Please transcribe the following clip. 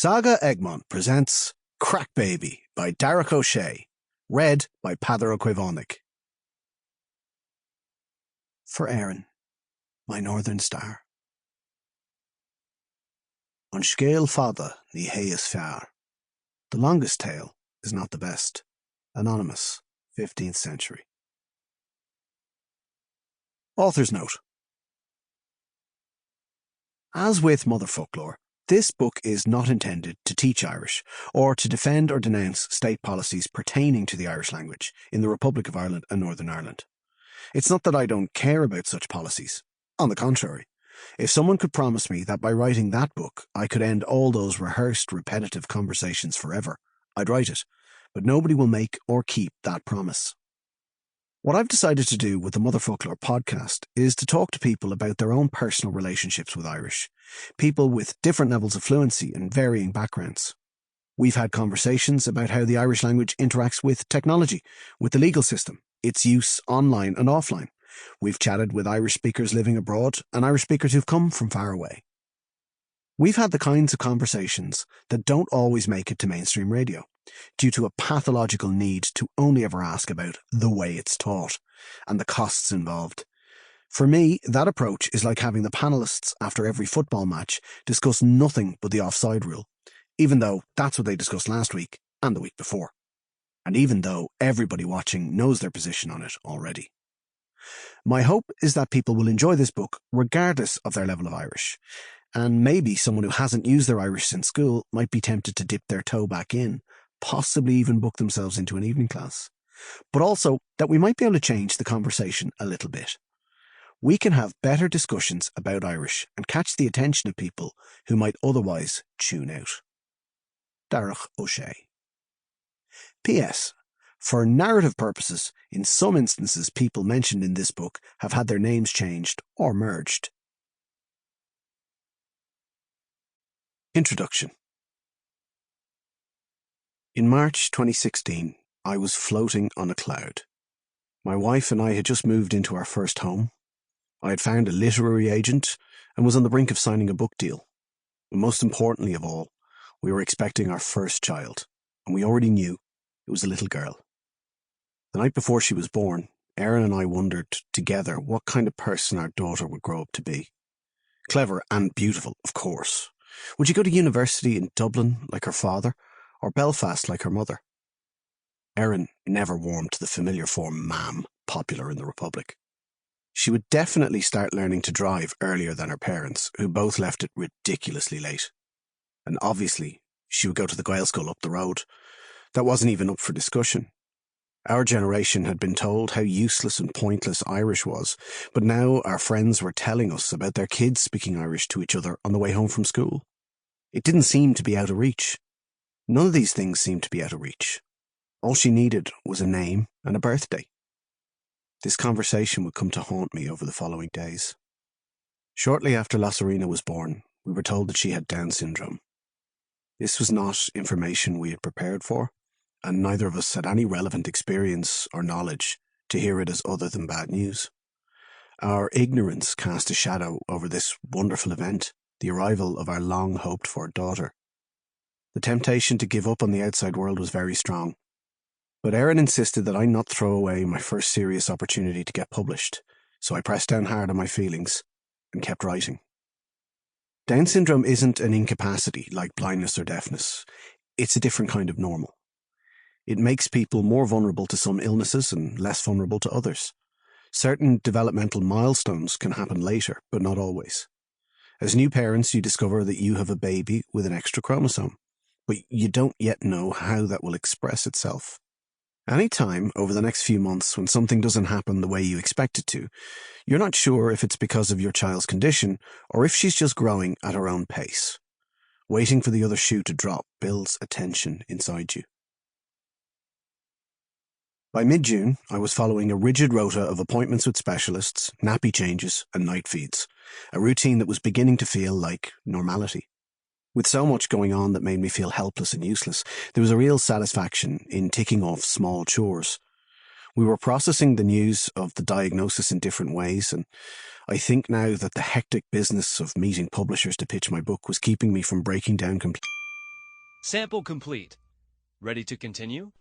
SAGA Egmont presents Craic Baby by Darach O'Shea, read by Peadar Caomhánaigh. For Erin, my northern star. On scéal fada ní hé is fearr. The longest tale is not the best. Anonymous, 15th century. Author's note. As with Motherfoclóir, this book is not intended to teach Irish or to defend or denounce state policies pertaining to the Irish language in the Republic of Ireland and Northern Ireland. It's not that I don't care about such policies. On the contrary, if someone could promise me that by writing that book I could end all those rehearsed, repetitive conversations forever, I'd write it, but nobody will make or keep that promise. What I've decided to do with the Motherfoclóir podcast is to talk to people about their own personal relationships with Irish, people with different levels of fluency and varying backgrounds. We've had conversations about how the Irish language interacts with technology, with the legal system, its use online and offline. We've chatted with Irish speakers living abroad and Irish speakers who've come from far away. We've had the kinds of conversations that don't always make it to mainstream radio, due to a pathological need to only ever ask about the way it's taught and the costs involved. For me, that approach is like having the panellists after every football match discuss nothing but the offside rule, even though that's what they discussed last week and the week before, and even though everybody watching knows their position on it already. My hope is that people will enjoy this book regardless of their level of Irish, and maybe someone who hasn't used their Irish since school might be tempted to dip their toe back in, possibly even book themselves into an evening class. But also that we might be able to change the conversation a little bit. We can have better discussions about Irish and catch the attention of people who might otherwise tune out. Darach O'Shea. P.S. For narrative purposes, in some instances people mentioned in this book have had their names changed or merged. Introduction. In March 2016, I was floating on a cloud. My wife and I had just moved into our first home. I had found a literary agent and was on the brink of signing a book deal. But most importantly of all, we were expecting our first child, and we already knew it was a little girl. The night before she was born, Erin and I wondered together what kind of person our daughter would grow up to be. Clever and beautiful, of course. Would she go to university in Dublin like her father, or Belfast like her mother? Erin never warmed to the familiar form ma'am, popular in the Republic. She would definitely start learning to drive earlier than her parents, who both left it ridiculously late. And obviously, she would go to the Gael school up the road. That wasn't even up for discussion. Our generation had been told how useless and pointless Irish was, but now our friends were telling us about their kids speaking Irish to each other on the way home from school. It didn't seem to be out of reach. None of these things seemed to be out of reach. All she needed was a name and a birthday. This conversation would come to haunt me over the following days. Shortly after Lassarina was born, we were told that she had Down syndrome. This was not information we had prepared for, and neither of us had any relevant experience or knowledge to hear it as other than bad news. Our ignorance cast a shadow over this wonderful event, the arrival of our long-hoped-for daughter. The temptation to give up on the outside world was very strong, but Erin insisted that I not throw away my first serious opportunity to get published, so I pressed down hard on my feelings and kept writing. Down syndrome isn't an incapacity like blindness or deafness. It's a different kind of normal. It makes people more vulnerable to some illnesses and less vulnerable to others. Certain developmental milestones can happen later, but not always. As new parents, you discover that you have a baby with an extra chromosome, but you don't yet know how that will express itself. Any time over the next few months when something doesn't happen the way you expect it to, you're not sure if it's because of your child's condition or if she's just growing at her own pace. Waiting for the other shoe to drop builds a tension inside you. By mid-June, I was following a rigid rota of appointments with specialists, nappy changes and night feeds, a routine that was beginning to feel like normality. With so much going on that made me feel helpless and useless, there was a real satisfaction in ticking off small chores. We were processing the news of the diagnosis in different ways, and I think now that the hectic business of meeting publishers to pitch my book was keeping me from breaking down completely. Sample complete. Ready to continue?